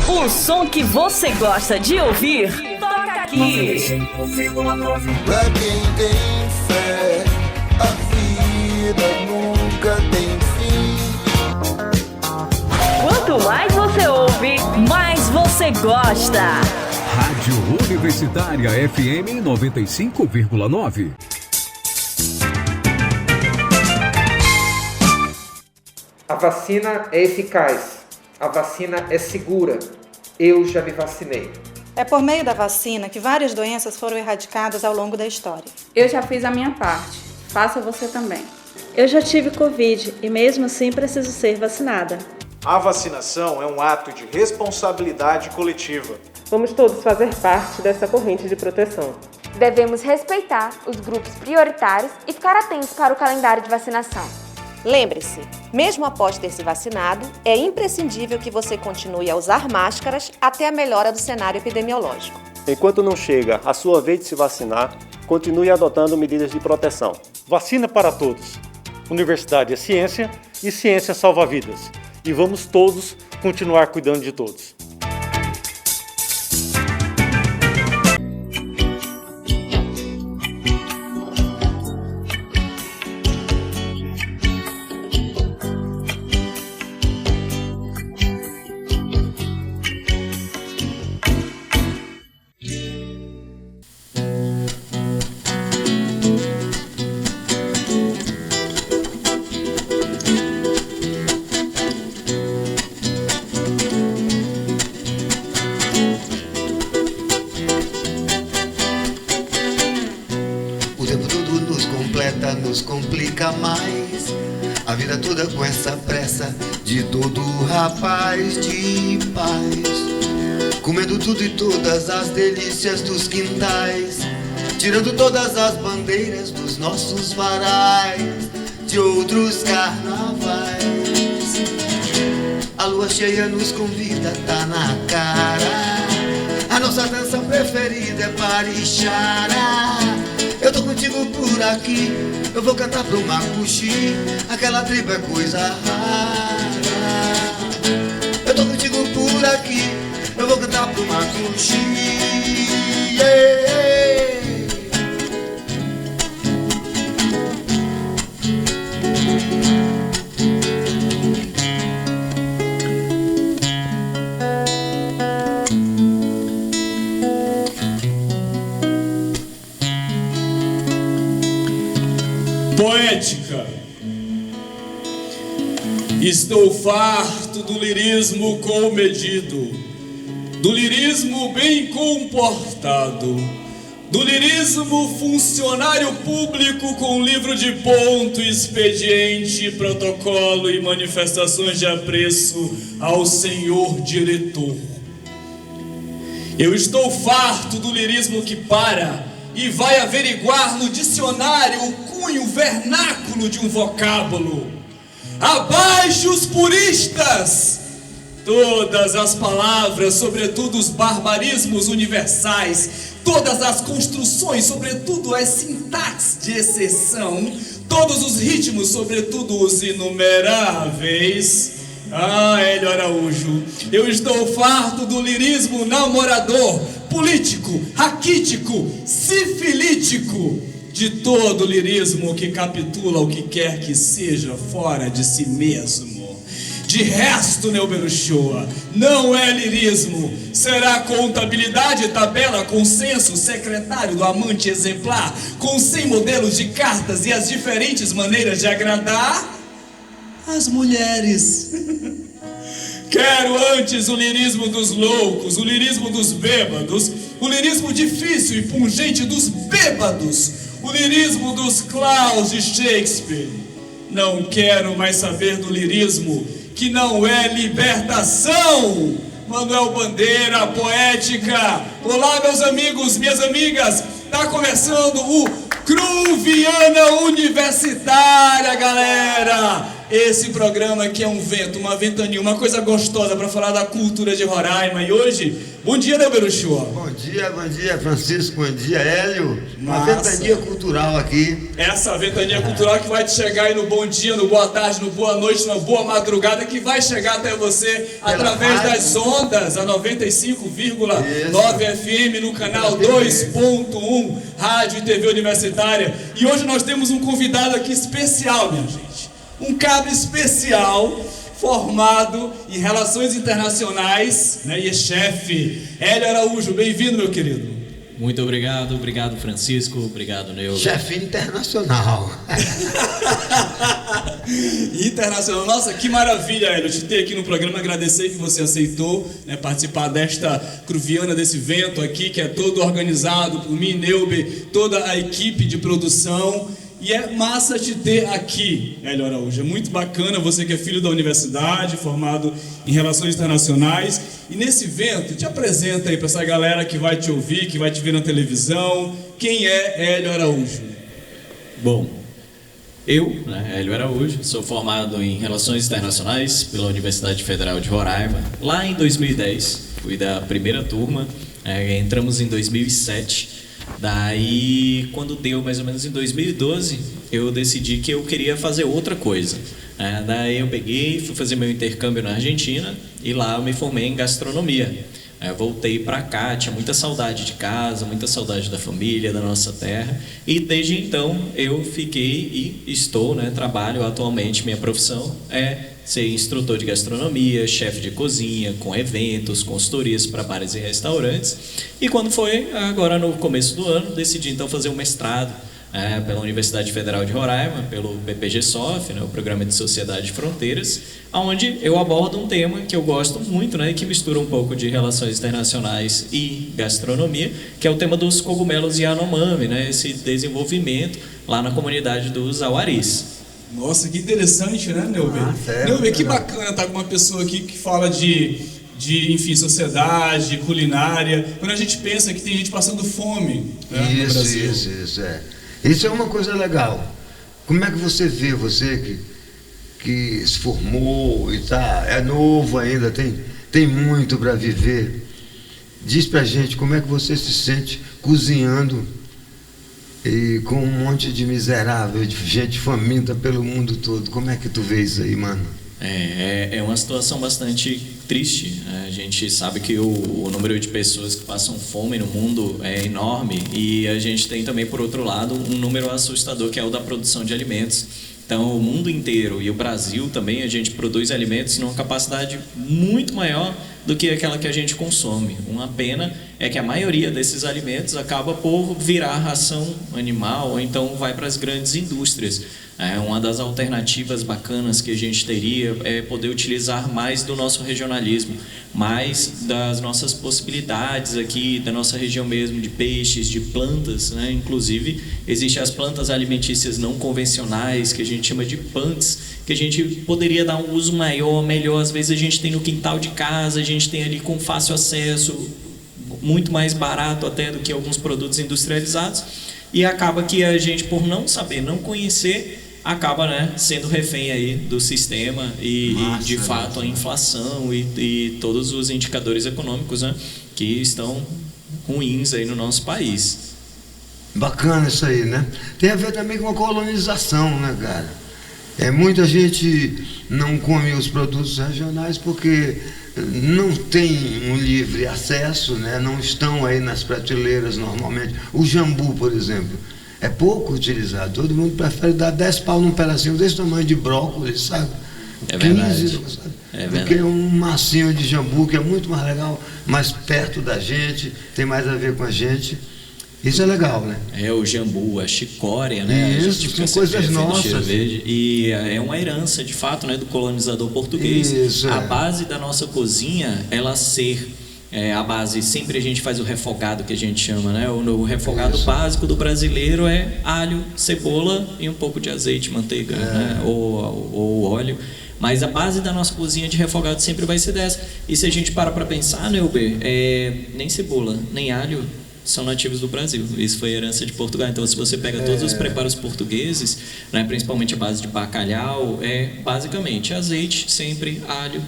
O som que você gosta de ouvir, toca aqui. Pra quem tem fé, a vida nunca tem fim. Quanto mais você ouve, mais você gosta. Rádio Universitária FM 95,9. A vacina é eficaz. A vacina é segura. Eu já me vacinei. É por meio da vacina que várias doenças foram erradicadas ao longo da história. Eu já fiz a minha parte. Faça você também. Eu já tive Covid e mesmo assim preciso ser vacinada. A vacinação é um ato de responsabilidade coletiva. Vamos todos fazer parte dessa corrente de proteção. Devemos respeitar os grupos prioritários e ficar atentos para o calendário de vacinação. Lembre-se, mesmo após ter se vacinado, é imprescindível que você continue a usar máscaras até a melhora do cenário epidemiológico. Enquanto não chega a sua vez de se vacinar, continue adotando medidas de proteção. Vacina para todos. Universidade é ciência e ciência salva vidas. E vamos todos continuar cuidando de todos. Nos complica mais a vida toda com essa pressa de todo rapaz de paz, comendo tudo e todas as delícias dos quintais, tirando todas as bandeiras dos nossos varais, de outros carnavais. A lua cheia nos convida, tá na cara, a nossa dança preferida é Parixara. Eu tô contigo por aqui, eu vou cantar pro Macuxi, aquela tribo é coisa rara. Eu tô contigo por aqui, eu vou cantar pro Macuxi, yeah. Poética. Estou farto do lirismo comedido, do lirismo bem comportado, do lirismo funcionário público com livro de ponto, expediente, protocolo e manifestações de apreço ao senhor diretor. Eu estou farto do lirismo que para e vai averiguar no dicionário o cunho vernáculo de um vocábulo. Abaixo os puristas! Todas as palavras, sobretudo os barbarismos universais, todas as construções, sobretudo as sintaxes de exceção, todos os ritmos, sobretudo os inumeráveis. Hélio Araújo, eu estou farto do lirismo namorador, político, raquítico, sifilítico, de todo lirismo que capitula o que quer que seja fora de si mesmo. De resto, Neuber Uchoa, não é lirismo, será contabilidade, tabela, consenso, secretário do amante exemplar, com 100 modelos de cartas e as diferentes maneiras de agradar as mulheres. Quero antes o lirismo dos loucos, o lirismo dos bêbados, o lirismo difícil e pungente dos bêbados, o lirismo dos Claus de Shakespeare. Não quero mais saber do lirismo que não é libertação. Manuel Bandeira, poética. Olá, meus amigos, minhas amigas. Tá começando o Cruviana Universitária, galera. esse programa que é um vento, uma ventania, uma coisa gostosa para falar da cultura de Roraima. E hoje, bom dia, Neuber Uchoa. Bom dia, Francisco, bom dia, Hélio. Uma Massa. ventania cultural aqui. Essa ventania cultural que vai te chegar aí no bom dia, no boa tarde, no boa noite, na boa madrugada, que vai chegar até você através das ondas, a 95,9 FM no canal 2.1, Rádio e TV Universitária. E hoje nós temos um convidado aqui especial, minha gente. Um cabra especial, formado em Relações Internacionais, né, e é chefe. Hélio Araújo, bem-vindo, meu querido. Muito obrigado Francisco, obrigado Neuber. Chefe internacional. Internacional, nossa, que maravilha, Hélio, te ter aqui no programa, agradecer que você aceitou, né, participar desta cruviana, desse evento aqui, que é todo organizado por mim, Neuber, toda a equipe de produção. E é massa te ter aqui, Hélio Araújo. É muito bacana, você que é filho da universidade, formado em Relações Internacionais. E nesse evento, te apresenta aí para essa galera que vai te ouvir, que vai te ver na televisão. Quem é Hélio Araújo? Bom, eu, né, Hélio Araújo, sou formado em Relações Internacionais pela Universidade Federal de Roraima. Lá em 2010, fui da primeira turma, entramos em 2007. Daí, quando deu mais ou menos em 2012, eu decidi que eu queria fazer outra coisa. Daí eu peguei, fui fazer meu intercâmbio na Argentina e lá eu me formei em gastronomia. Voltei para cá, tinha muita saudade de casa, muita saudade da família, da nossa terra. E desde então eu fiquei e estou, né, trabalho atualmente, minha profissão é ser instrutor de gastronomia, chefe de cozinha, com eventos, consultorias para bares e restaurantes. E quando foi, agora no começo do ano, decidi então fazer um mestrado pela Universidade Federal de Roraima, pelo PPG-SOF, né, o Programa de Sociedade de Fronteiras, onde eu abordo um tema que eu gosto muito, né, que mistura um pouco de relações internacionais e gastronomia, que é o tema dos cogumelos Yanomami, né, esse desenvolvimento lá na comunidade dos Auaris. Nossa, que interessante, né, Neuber? Neuber, que bacana estar com uma pessoa aqui que fala de enfim, sociedade, culinária. Quando a gente pensa que tem gente passando fome, né, no Brasil. Isso é uma coisa legal. Como é que você vê, você que se formou e é novo ainda, tem muito para viver. Diz pra gente como é que você se sente cozinhando e com um monte de miserável, de gente faminta pelo mundo todo. Como é que tu vê isso aí, mano? É uma situação bastante triste. A gente sabe que o número de pessoas que passam fome no mundo é enorme e a gente tem também, por outro lado, um número assustador que é o da produção de alimentos. Então, o mundo inteiro e o Brasil também, a gente produz alimentos numa capacidade muito maior do que aquela que a gente consome. Uma pena é que a maioria desses alimentos acaba por virar ração animal ou então vai para as grandes indústrias. Uma das alternativas bacanas que a gente teria é poder utilizar mais do nosso regionalismo, mais das nossas possibilidades aqui, da nossa região mesmo, de peixes, de plantas, né? Inclusive, existem as plantas alimentícias não convencionais, que a gente chama de plants, que a gente poderia dar um uso maior, melhor. Às vezes a gente tem no quintal de casa, a gente tem ali com fácil acesso, muito mais barato até do que alguns produtos industrializados, e acaba que a gente, por não saber, não conhecer, acaba, né, sendo refém aí do sistema e de fato a inflação e todos os indicadores econômicos, né, que estão ruins aí no nosso país. Bacana isso aí, né? Tem a ver também com a colonização, né, cara? Muita gente não come os produtos regionais porque não tem um livre acesso, né? Não estão aí nas prateleiras normalmente. O jambu, por exemplo, é pouco utilizado. Todo mundo prefere dar 10 pau num pedacinho desse tamanho de brócolis, sabe? É verdade. 15, sabe? Do que um massinho de jambu, que é muito mais legal, mais perto da gente, tem mais a ver com a gente. Isso é legal, né? O jambu, a chicória, né? Isso, são coisas nossas. E é uma herança, de fato, né, do colonizador português. Isso, a base da nossa cozinha, ela ser a base, sempre a gente faz o refogado, que a gente chama, né? O refogado básico do brasileiro é alho, cebola e um pouco de azeite, manteiga, né? ou óleo. Mas a base da nossa cozinha de refogado sempre vai ser dessa. E se a gente para pensar, Neuber, nem cebola, nem alho são nativos do Brasil. Isso foi herança de Portugal. Então, se você pega todos os preparos portugueses, né, principalmente a base de bacalhau, é basicamente azeite, sempre, alho,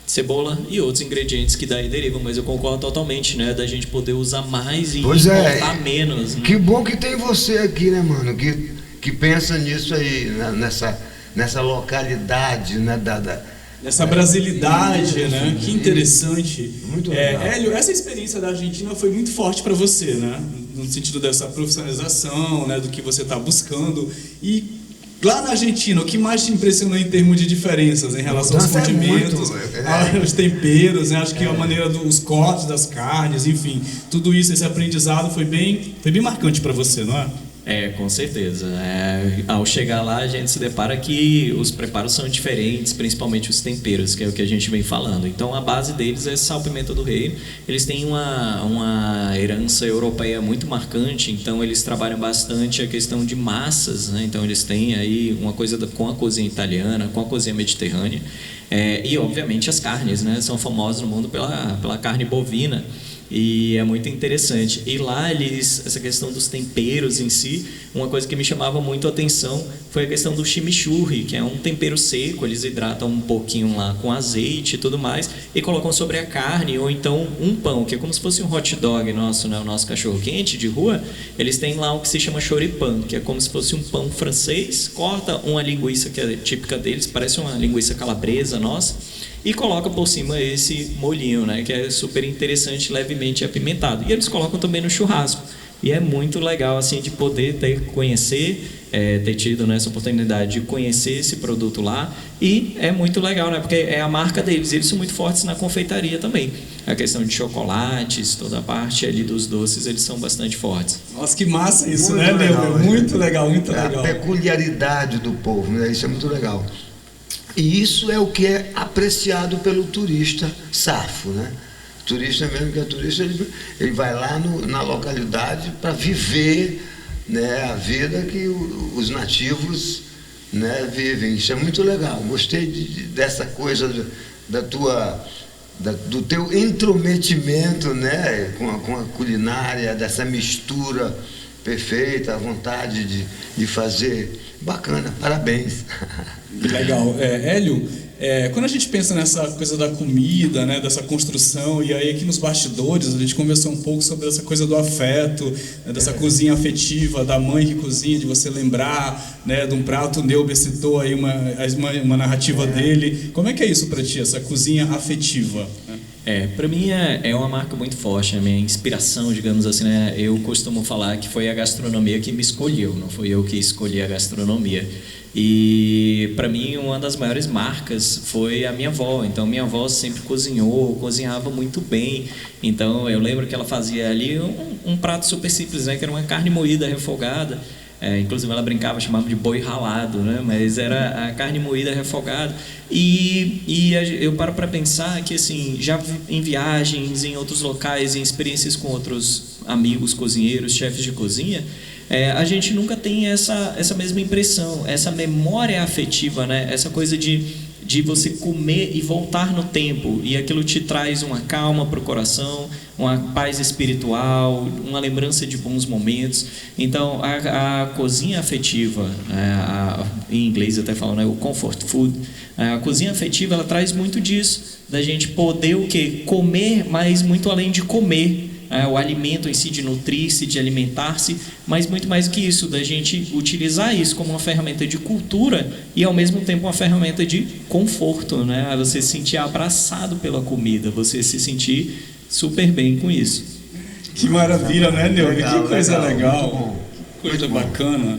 cebola e outros ingredientes que daí derivam. Mas eu concordo totalmente, né, da gente poder usar mais e importar menos. Né? Que bom que tem você aqui, né, mano, que pensa nisso aí, né, nessa localidade, né, essa brasilidade, né? Que interessante. Muito legal. Hélio, essa experiência da Argentina foi muito forte para você, né? No sentido dessa profissionalização, né? Do que você está buscando. E lá na Argentina, o que mais te impressionou em termos de diferenças em relação aos condimentos, aos temperos, né? Acho que a maneira dos cortes das carnes, enfim, tudo isso, esse aprendizado foi bem marcante para você, não é? Com certeza. Ao chegar lá, a gente se depara que os preparos são diferentes, principalmente os temperos, que é o que a gente vem falando. Então, a base deles é sal, pimenta do reino. Eles têm uma herança europeia muito marcante, então eles trabalham bastante a questão de massas, né? Então, eles têm aí uma coisa com a cozinha italiana, com a cozinha mediterrânea. E, obviamente, as carnes, né? São famosos no mundo pela carne bovina. E é muito interessante. E lá essa questão dos temperos em si, uma coisa que me chamava muito a atenção foi a questão do chimichurri, que é um tempero seco. Eles hidratam um pouquinho lá com azeite e tudo mais e colocam sobre a carne, ou então um pão, que é como se fosse um hot dog nosso, né? O nosso cachorro quente de rua. Eles têm lá o que se chama choripan, que é como se fosse um pão francês. Corta uma linguiça que é típica deles, parece uma linguiça calabresa nossa, e coloca por cima esse molhinho, né, que é super interessante, levemente apimentado. E eles colocam também no churrasco. E é muito legal assim de poder ter tido, né, essa oportunidade de conhecer esse produto lá. E é muito legal, né, porque é a marca deles. Eles são muito fortes na confeitaria também. A questão de chocolates, toda a parte ali dos doces, eles são bastante fortes. Nossa, que massa isso, muito, né, legal, muito legal, muito legal. A peculiaridade do povo, né, isso é muito legal. E isso é o que é apreciado pelo turista safo, né? Turista mesmo, que é turista, ele vai lá na localidade para viver, né, a vida que os nativos, né, vivem. Isso é muito legal. Gostei dessa coisa do teu intrometimento, né, com a culinária, dessa mistura perfeita, a vontade de fazer. Bacana, parabéns. Legal. Hélio, quando a gente pensa nessa coisa da comida, né, dessa construção, e aí aqui nos bastidores a gente conversou um pouco sobre essa coisa do afeto, né, dessa cozinha afetiva, da mãe que cozinha, de você lembrar, né, de um prato. O Neuber citou aí uma narrativa dele. Como é que é isso para ti, essa cozinha afetiva? Para mim é uma marca muito forte, a minha inspiração, digamos assim, né? Eu costumo falar que foi a gastronomia que me escolheu, não foi eu que escolhi a gastronomia. E para mim uma das maiores marcas foi a minha avó. Então minha avó sempre cozinhava muito bem. Então eu lembro que ela fazia ali um prato super simples, né? Que era uma carne moída refogada. Inclusive ela brincava, chamava de boi ralado, né? Mas era a carne moída refogada. E eu paro para pensar que, assim, já em viagens, em outros locais, em experiências com outros amigos cozinheiros, chefes de cozinha, a gente nunca tem essa mesma impressão, essa memória afetiva, né? Essa coisa de você comer e voltar no tempo, e aquilo te traz uma calma para o coração, uma paz espiritual, uma lembrança de bons momentos. Então a cozinha afetiva, em inglês até falam, né, o comfort food, a cozinha afetiva, ela traz muito disso, da gente poder o quê? Comer, mas muito além de comer, o alimento em si, de nutrir-se, de alimentar-se, mas muito mais do que isso, da gente utilizar isso como uma ferramenta de cultura e ao mesmo tempo uma ferramenta de conforto, né? Você se sentir abraçado pela comida, você se sentir super bem com isso. Que maravilha, né, Neuber? Que coisa legal, que coisa bacana.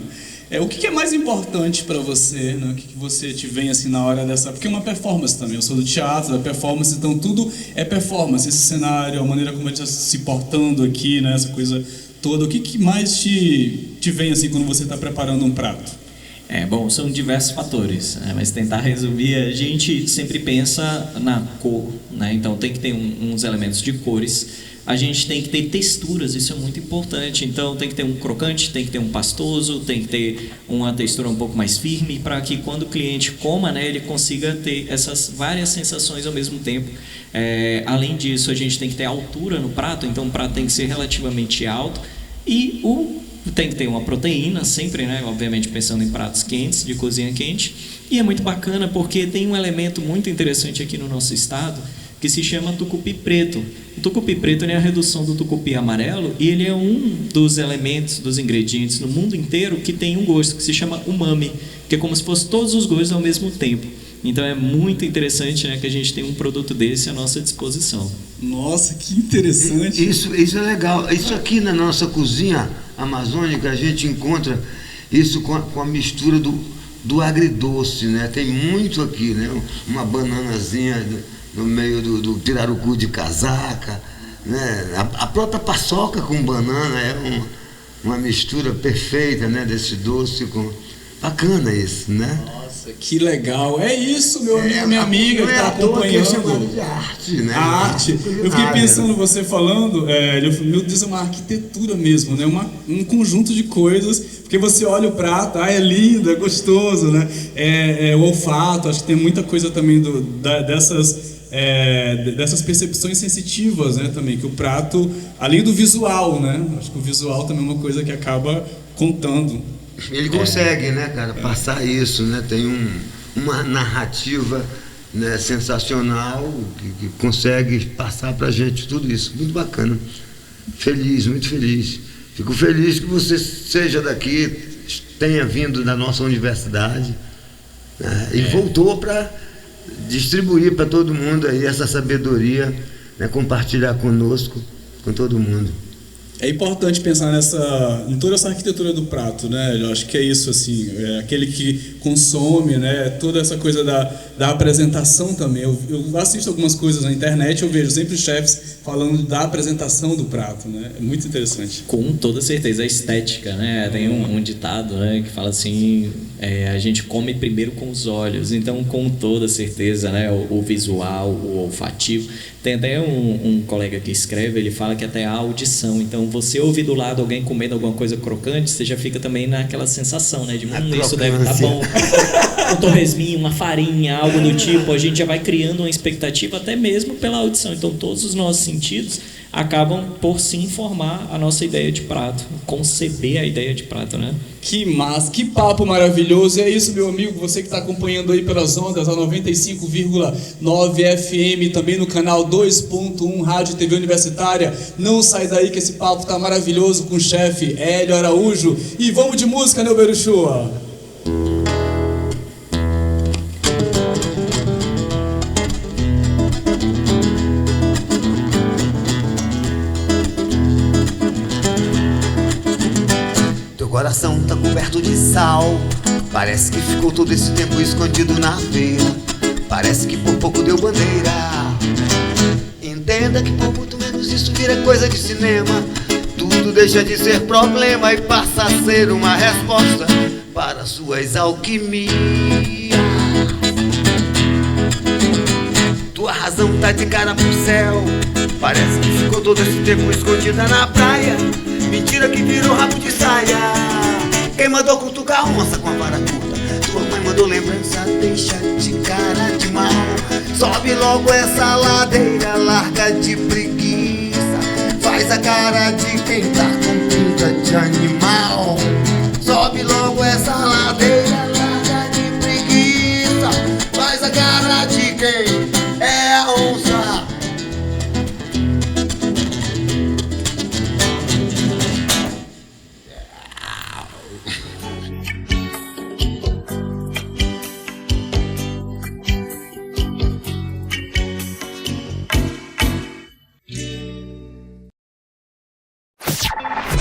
O que é mais importante para você, né? O que você te vem assim na hora dessa... Porque é uma performance também, eu sou do teatro, da performance, então tudo é performance, esse cenário, a maneira como a gente está se portando aqui, né? Essa coisa toda. O que mais te vem assim quando você está preparando um prato? Bom, são diversos fatores, né? Mas tentar resumir, a gente sempre pensa na cor, né? Então tem que ter uns elementos de cores. a gente tem que ter texturas, isso é muito importante. Então tem que ter um crocante, tem que ter um pastoso, tem que ter uma textura um pouco mais firme, para que quando o cliente coma, né, ele consiga ter essas várias sensações ao mesmo tempo. Além disso, a gente tem que ter altura no prato, então o prato tem que ser relativamente alto e tem que ter uma proteína sempre, né, obviamente pensando em pratos quentes, de cozinha quente. E é muito bacana porque tem um elemento muito interessante aqui no nosso estado que se chama tucupi preto. O tucupi preto é a redução do tucupi amarelo e ele é um dos elementos, dos ingredientes no mundo inteiro que tem um gosto que se chama umami, que é como se fosse todos os gostos ao mesmo tempo. Então é muito interessante, né, que a gente tem um produto desse à nossa disposição. Nossa, que interessante. Isso é legal. Isso aqui na nossa cozinha amazônica a gente encontra isso com a mistura do agridoce, né? Tem muito aqui, né? Uma bananazinha no meio do pirarucu de casaca, né? A própria paçoca com banana é uma mistura perfeita, né? Desse doce com... Bacana isso, né? Nossa, que legal. É isso, meu amigo, minha amiga que está acompanhando. É chamado de arte, né? A arte. Eu fiquei pensando, você falando, meu Deus, é uma arquitetura mesmo, né? Um conjunto de coisas, porque você olha o prato, é lindo, é gostoso, né? O olfato, acho que tem muita coisa também dessas percepções sensitivas, né? Também, que o prato, além do visual, né? Acho que o visual também é uma coisa que acaba contando. Ele consegue, né, cara, passar isso, né? Tem uma narrativa, né, sensacional que consegue passar pra gente tudo isso. Muito bacana. Feliz, muito feliz. Fico feliz que você seja daqui, tenha vindo da nossa universidade, né, e voltou para distribuir para todo mundo aí essa sabedoria, né, compartilhar conosco, com todo mundo. É importante pensar em toda essa arquitetura do prato, né? Eu acho que é isso, assim, aquele que consome, né? Toda essa coisa da apresentação também. Eu assisto algumas coisas na internet, eu vejo sempre chefs falando da apresentação do prato, né? É muito interessante. Com toda certeza, a estética, né? Tem um ditado, né, que fala assim, a gente come primeiro com os olhos, então com toda certeza, né, o visual, o olfativo. Tem até um colega que escreve, ele fala que até a audição, então você ouvir do lado alguém comendo alguma coisa crocante, você já fica também naquela sensação, né, de isso deve estar bom. Um torresminho, uma farinha, algo do tipo, a gente já vai criando uma expectativa até mesmo pela audição. Então todos os nossos sentidos acabam por se informar a nossa ideia de prato, conceber a ideia de prato, né? Que massa, que papo maravilhoso. É isso, meu amigo, você que está acompanhando aí pelas ondas, a 95,9 FM, também no canal 2.1 Rádio TV Universitária. Não sai daí que esse papo tá maravilhoso com o chefe Hélio Araújo. E vamos de música, né, Beruchua? Teu coração tá coberto de sal, parece que ficou todo esse tempo escondido na veia, parece que por pouco deu bandeira. Entenda que por muito menos isso vira coisa de cinema. Tudo deixa de ser problema e passa a ser uma resposta para suas alquimias. Tua razão tá de cara pro céu, parece que ficou todo esse tempo escondida na praia. Mentira que virou rabo de saia. Quem mandou cutucar a onça com a vara curta? Tua mãe mandou lembrança, deixa de cara de mal. Sobe logo essa ladeira, larga de preguiça. Faz a cara de quem tá com pinta de animal. Sobe logo essa ladeira, larga de preguiça. Faz a cara de quem é a onça.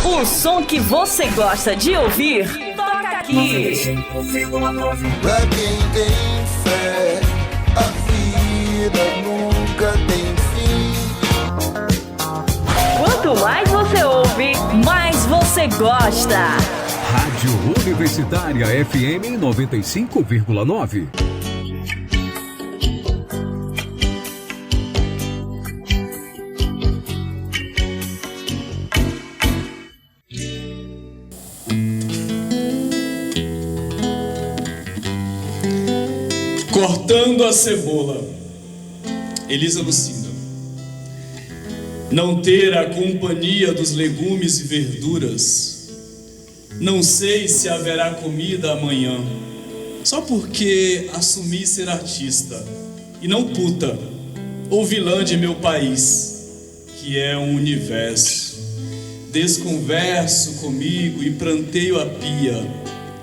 O som que você gosta de ouvir, toca aqui. Pra quem tem fé, a vida nunca tem fim. Quanto mais você ouve, mais você gosta. Rádio Universitária FM 95,9. Cortando a cebola. Elisa Lucinda. Não ter a companhia dos legumes e verduras. Não sei se haverá comida amanhã. Só porque assumi ser artista e não puta ou vilã de meu país, que é um universo. Desconverso comigo e pranteio a pia,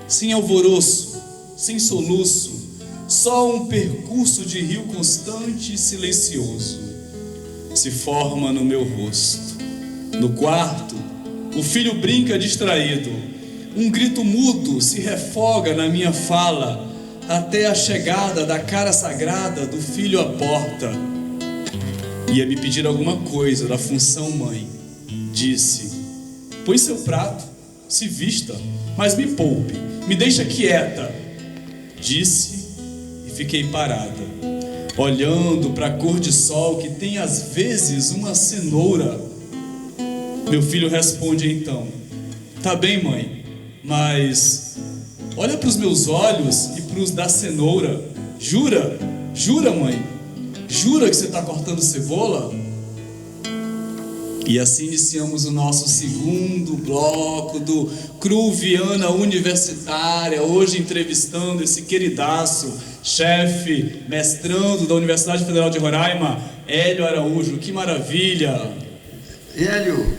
sem alvoroço, sem soluço, só um percurso de rio constante e silencioso se forma no meu rosto. No quarto, o filho brinca distraído, um grito mudo se refoga na minha fala, até a chegada da cara sagrada do filho à porta. Ia me pedir alguma coisa da função mãe. Disse: põe seu prato, se vista, mas me poupe, me deixa quieta. Disse e fiquei parada, olhando para a cor de sol que tem às vezes uma cenoura. Meu filho responde então: tá bem, mãe, mas olha para os meus olhos e para os da cenoura. Jura? Jura, mãe? Jura que você está cortando cebola? E assim iniciamos o nosso segundo bloco do Cruviana Universitária, hoje entrevistando esse queridaço, chefe, mestrando da Universidade Federal de Roraima, Hélio Araújo. Que maravilha! Hélio,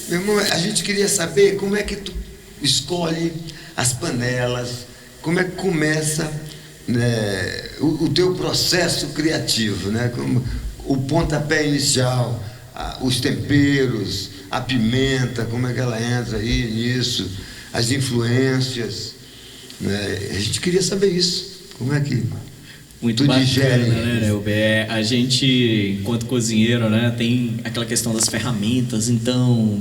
meu irmão, a gente queria saber como é que tu escolhe as panelas, como é que começa, né, o teu processo criativo, né? Como o pontapé inicial, os temperos, a pimenta, como é que ela entra aí nisso, as influências, né? A gente queria saber isso, como é que muito tu bacana, digere né, Nelber? A gente, enquanto cozinheiro, né, tem aquela questão das ferramentas. Então,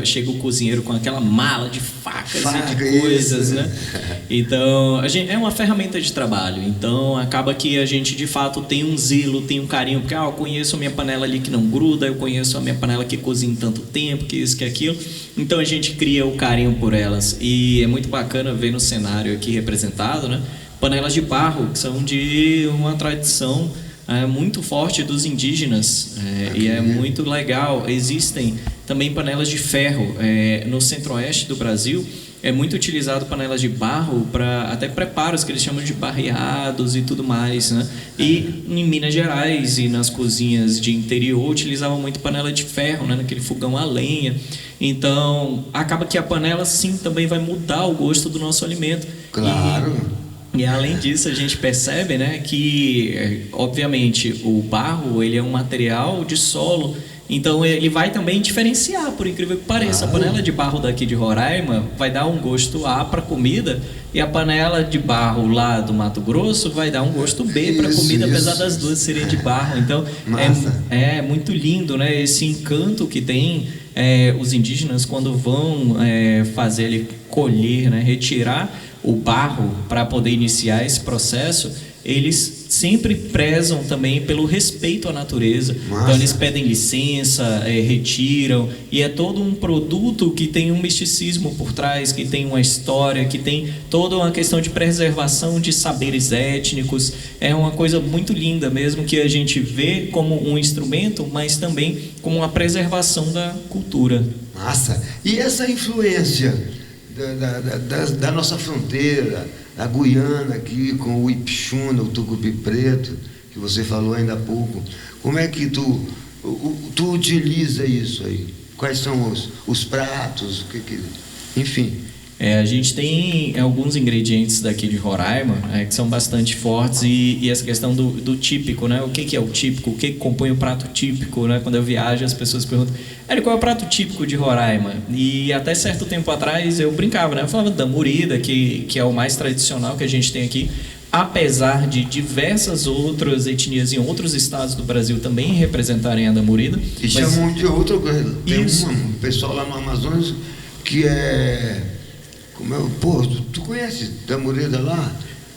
chega o cozinheiro com aquela mala de facas e de coisas, isso, né? Então, é uma ferramenta de trabalho. Então, acaba que a gente, de fato, tem um zelo, tem um carinho. Porque, eu conheço a minha panela ali que não gruda, eu conheço a minha panela que cozinha em tanto tempo, que isso, que aquilo. Então, a gente cria o carinho por elas. E é muito bacana ver no cenário aqui representado, né? Panelas de barro, que são de uma tradição muito forte dos indígenas, e é muito legal. Existem também panelas de ferro. No centro-oeste do Brasil é muito utilizado panelas de barro para até preparos que eles chamam de barreados e tudo mais, né? E em Minas Gerais e nas cozinhas de interior utilizavam muito panela de ferro, né? Naquele fogão a lenha. Então acaba que a panela sim também vai mudar o gosto do nosso alimento. Claro. E além disso a gente percebe, né, que obviamente o barro ele é um material de solo, então ele vai também diferenciar, por incrível que pareça. A panela de barro daqui de Roraima vai dar um gosto A para comida, e a panela de barro lá do Mato Grosso vai dar um gosto B para comida, apesar das duas serem de barro. Então é muito lindo, né, esse encanto que tem os indígenas quando vão fazer ele colher, né, retirar o barro para poder iniciar esse processo. Eles sempre prezam também pelo respeito à natureza. Então eles pedem licença, retiram, e é todo um produto que tem um misticismo por trás, que tem uma história, que tem toda uma questão de preservação de saberes étnicos. É uma coisa muito linda mesmo, que a gente vê como um instrumento, mas também como uma preservação da cultura. Massa! E essa influência da nossa fronteira, a Guiana aqui, com o Ipixuna, o Tucupi Preto, que você falou ainda há pouco, como é que tu utiliza isso aí? Quais são os pratos, enfim? A gente tem alguns ingredientes daqui de Roraima que são bastante fortes, e essa questão do típico, né? O que é o típico? O que compõe o prato típico, né? Quando eu viajo, as pessoas perguntam: qual é o prato típico de Roraima? E até certo tempo atrás eu brincava, né? Eu falava da damurida, que é o mais tradicional que a gente tem aqui, apesar de diversas outras etnias em outros estados do Brasil também representarem a damurida. E chamam de outra coisa. Tem um pessoal lá no Amazonas que tu conhece damurida lá?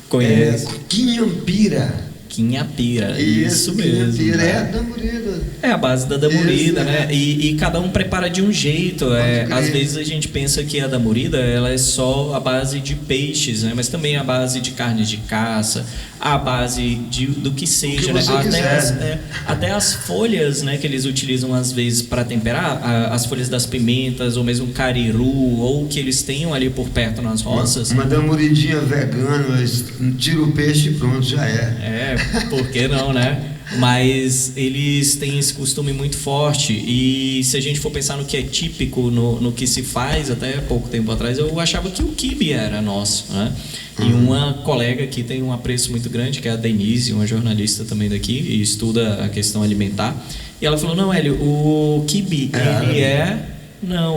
Conheço. Quinhampira. Quinhapira, isso mesmo. Quinhapira é a damurida. É a base da damurida, né? E cada um prepara de um jeito. Às vezes a gente pensa que a damurida ela é só a base de peixes, né? Mas também a base de carne de caça, a base do que seja, né? Até as folhas, né, que eles utilizam às vezes para temperar, as folhas das pimentas, ou mesmo cariru, ou que eles tenham ali por perto nas roças. Uma damuridinha vegana, tira o peixe e pronto, já é. Por que não, né? Mas eles têm esse costume muito forte, e se a gente for pensar no que é típico, no que se faz, até pouco tempo atrás eu achava que o quibe era nosso, né? E uma colega que tem um apreço muito grande, que é a Denise, uma jornalista também daqui, e estuda a questão alimentar, e ela falou, não, Hélio, o quibe,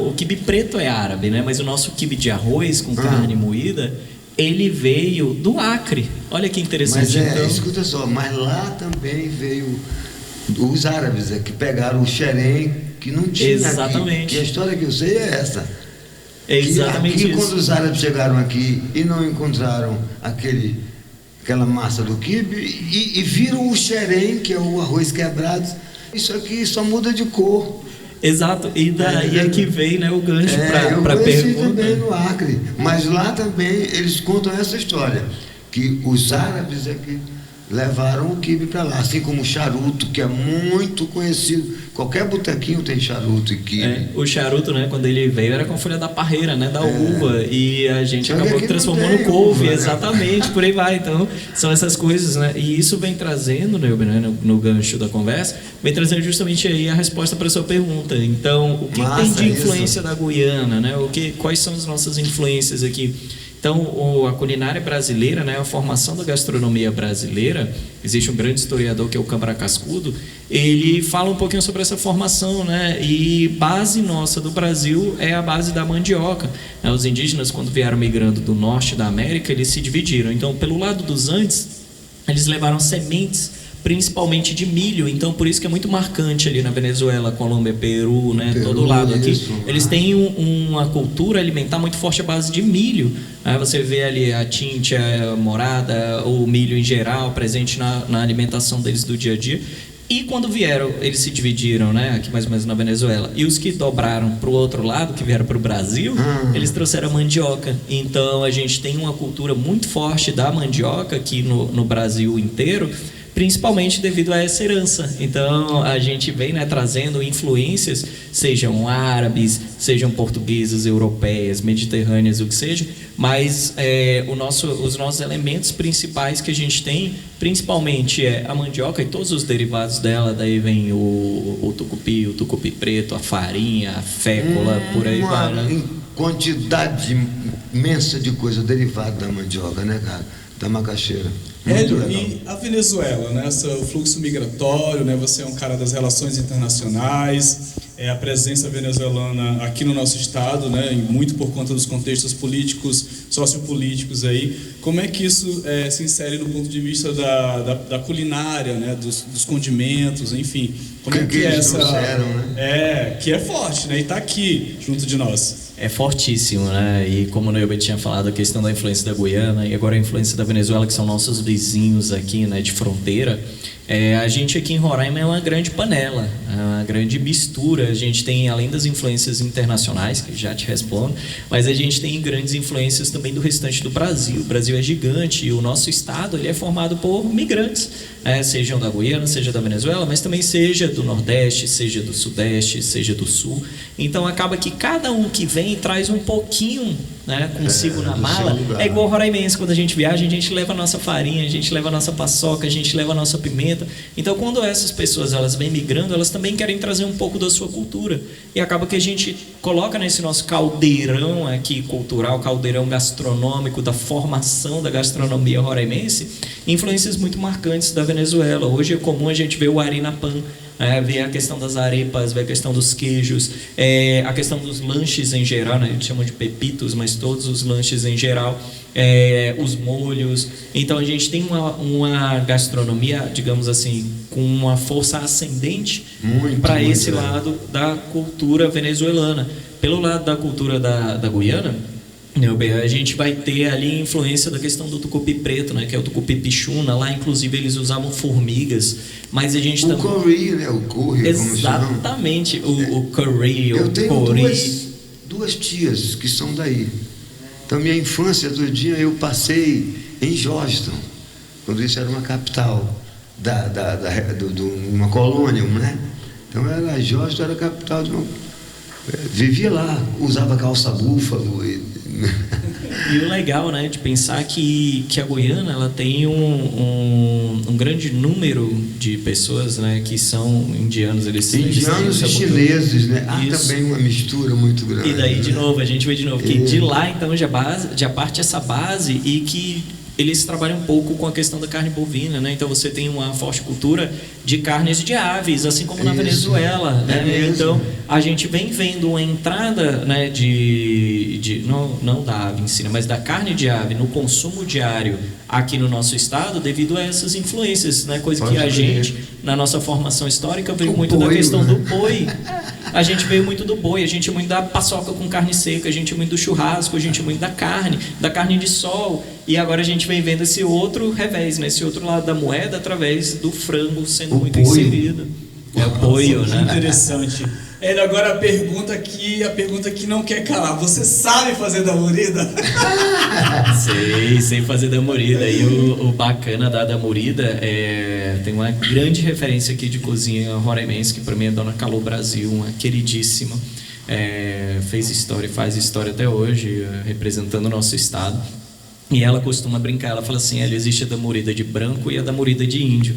o quibe preto é árabe, né? Mas o nosso quibe de arroz com carne moída, ele veio do Acre. Olha que interessante. Mas escuta só, mas lá também veio os árabes que pegaram o xerém, que não tinha. Exatamente. Aqui. E a história que eu sei é essa. É exatamente aqui, isso. Quando os árabes chegaram aqui e não encontraram aquela massa do quibe e viram o xerém, que é o arroz quebrado, isso aqui só muda de cor. Exato, e daí é que vem, né, o gancho para a pergunta. Também no Acre, mas lá também eles contam essa história, que os árabes é que levaram o quibe para lá, assim como o charuto, que é muito conhecido. Qualquer botequinho tem charuto e quibe. O charuto, né, quando ele veio, era com folha da parreira, né, da uva, e a gente acabou transformando couve, exatamente, por aí vai. Então, são essas coisas, né, e isso vem trazendo, né, no gancho da conversa, vem trazendo justamente aí a resposta para a sua pergunta. Então, o que tem de influência da Guiana, né, quais são as nossas influências aqui? Então, a culinária brasileira, né, a formação da gastronomia brasileira, existe um grande historiador que é o Câmara Cascudo, ele fala um pouquinho sobre essa formação, né, e base nossa do Brasil é a base da mandioca. Os indígenas, quando vieram migrando do norte da América, eles se dividiram. Então, pelo lado dos Andes, eles levaram sementes, principalmente de milho, então por isso que é muito marcante ali na Venezuela, Colômbia, Peru, né, todo lado aqui. Eles têm uma cultura alimentar muito forte à base de milho. Aí você vê ali a tinta, a morada, o milho em geral presente na alimentação deles do dia a dia. E quando vieram, eles se dividiram, né, aqui mais ou menos na Venezuela. E os que dobraram para o outro lado, que vieram para o Brasil, eles trouxeram a mandioca. Então a gente tem uma cultura muito forte da mandioca aqui no Brasil inteiro, principalmente devido a essa herança. Então a gente vem, né, trazendo influências, sejam árabes, sejam portuguesas, europeias, mediterrâneas, o que seja, mas os nossos elementos principais que a gente tem, principalmente a mandioca e todos os derivados dela. Daí vem o tucupi preto, a farinha, a fécula, por aí vai, né? Quantidade imensa de coisa derivada da mandioca, né, cara? Da macaxeira. Hélio, e a Venezuela, né? O fluxo migratório, né? Você é um cara das relações internacionais, a presença venezuelana aqui no nosso estado, né? Muito por conta dos contextos políticos, sociopolíticos aí. Como é que isso se insere no ponto de vista da culinária, né? Dos condimentos, enfim. Como é que eles trouxeram, né? Que é forte, né? E está aqui junto de nós. É fortíssimo, né? E como o Neubert tinha falado, a questão da influência da Guiana e agora a influência da Venezuela, que são nossos vizinhos aqui, né, de fronteira. A gente aqui em Roraima é uma grande panela, uma grande mistura. A gente tem, além das influências internacionais, que já te respondo, mas a gente tem grandes influências também do restante do Brasil. O Brasil é gigante e o nosso estado ele é formado por migrantes, sejam da Guiana, seja da Venezuela, mas também seja do Nordeste, seja do Sudeste, seja do Sul. Então acaba que cada um que vem traz um pouquinho, né, consigo na mala. É igual roraimense, quando a gente viaja, a gente leva a nossa farinha, a gente leva a nossa paçoca, a gente leva a nossa pimenta. Então quando essas pessoas elas vêm migrando, elas também querem trazer um pouco da sua cultura, e acaba que a gente coloca nesse nosso caldeirão aqui cultural, caldeirão gastronômico da formação da gastronomia roraimense, influências muito marcantes da Venezuela. Hoje é comum a gente ver o Arenapan, ver a questão das arepas, ver a questão dos queijos, a questão dos lanches em geral, né? A gente chama de pepitos, mas todos os lanches em geral, os molhos. Então a gente tem uma gastronomia, digamos assim, com uma força ascendente para esse lado da cultura venezuelana. Pelo lado da cultura da Guiana, A gente vai ter ali influência da questão do tucupi preto, né, que é o tucupi pichuna. Lá, inclusive, eles usavam formigas, mas a gente também... curry, né? O curry, exatamente, o curry. Eu tenho duas tias que são daí. Então, minha infância todinha eu passei em Georgetown, quando isso era uma capital de uma colônia, né? Então, Georgetown era a capital de uma... Vivia lá, usava calça búfalo. E o legal, né, de pensar que a Guiana, ela tem um grande número de pessoas, né, que são indianos. Indianos e chineses, né? Há também uma mistura muito grande. E daí, de né? novo, a gente vê de novo que de lá, então, já parte essa base e que eles trabalham um pouco com a questão da carne bovina, né? Então você tem uma forte cultura de carnes de aves, assim como na Venezuela, né? Então a gente vem vendo uma entrada, né, não da ave em si, mas da carne de ave no consumo diário aqui no nosso estado devido a essas influências, né? Coisa que a gente, na nossa formação histórica, veio muito da questão do boi. A gente veio muito do boi, a gente é muito da paçoca com carne seca, a gente é muito do churrasco, a gente é muito da carne de sol. E agora a gente vem vendo esse outro revés, né? Esse outro lado da moeda através do frango sendo muito inserido. É o poio, né? Interessante. Agora a pergunta que não quer calar. Você sabe fazer da morida? Sei fazer da morida. E o bacana da morida tem uma grande referência aqui de cozinha roraimense, que para mim é Dona Calô Brasil, uma queridíssima. Fez história e faz história até hoje, representando o nosso estado. E ela costuma brincar, ela fala assim, existe a da morida de branco e a da morida de índio.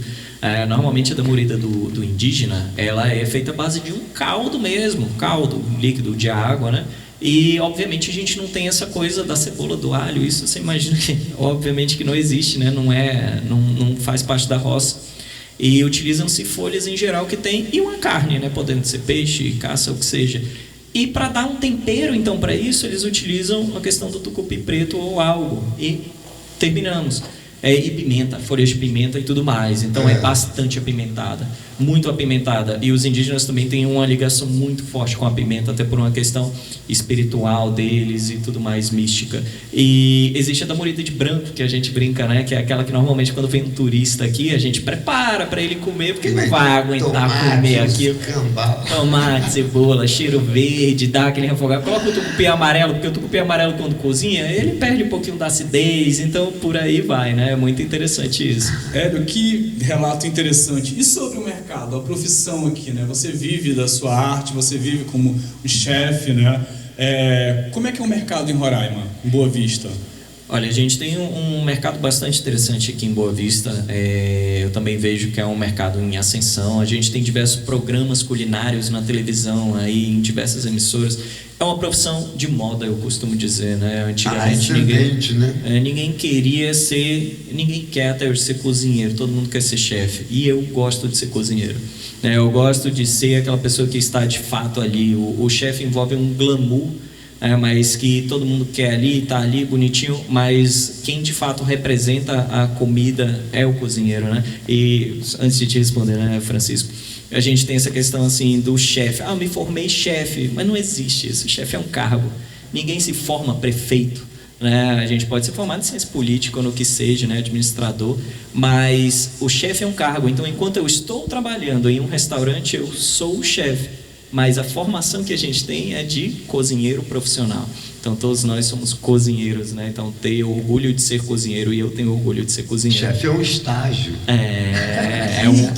Normalmente a da morida do indígena, ela é feita à base de um caldo mesmo, caldo líquido de água, né? E obviamente a gente não tem essa coisa da cebola, do alho, isso você imagina que obviamente que não existe, né? Não faz parte da roça. E utilizam-se folhas em geral que tem, e uma carne, né? Podendo ser peixe, caça, o que seja. E para dar um tempero, então, para isso, eles utilizam a questão do tucupi preto ou algo. E terminamos. E pimenta, folhas de pimenta e tudo mais. Então é bastante apimentada, muito apimentada. E os indígenas também têm uma ligação muito forte com a pimenta, até por uma questão espiritual deles e tudo mais, mística. E existe a da morida de branco, que a gente brinca, né? Que é aquela que normalmente quando vem um turista aqui, a gente prepara para ele comer, porque não vai aguentar comer aquilo. Tomate, cebola, cheiro verde, dá aquele refogado. Coloca o tucupi amarelo, porque o tucupi amarelo quando cozinha, ele perde um pouquinho da acidez, então por aí vai, né? É muito interessante isso. Que relato interessante. E sobre o mercado, a profissão aqui, né? Você vive da sua arte, você vive como um chefe, né? Como é que é o mercado em Roraima, em Boa Vista? Olha, a gente tem um mercado bastante interessante aqui em Boa Vista. Eu também vejo que é um mercado em ascensão. A gente tem diversos programas culinários na televisão, aí, em diversas emissoras. É uma profissão de moda, eu costumo dizer, né? Antigamente ninguém quer até hoje ser cozinheiro, todo mundo quer ser chefe. E eu gosto de ser cozinheiro. Eu gosto de ser aquela pessoa que está de fato ali. O chefe envolve um glamour, mas que todo mundo quer ali, está ali bonitinho, mas quem de fato representa a comida é o cozinheiro, né? E antes de te responder, né, Francisco, a gente tem essa questão assim do chefe. Eu me formei chefe, mas não existe isso. Chefe é um cargo. Ninguém se forma prefeito, né? A gente pode ser formado em ciência política ou no que seja, né, administrador, mas o chefe é um cargo. Então, enquanto eu estou trabalhando em um restaurante, eu sou o chefe. Mas a formação que a gente tem é de cozinheiro profissional. Então todos nós somos cozinheiros, né? Então tenho orgulho de ser cozinheiro e eu tenho orgulho de ser cozinheiro. Chefe é um estágio.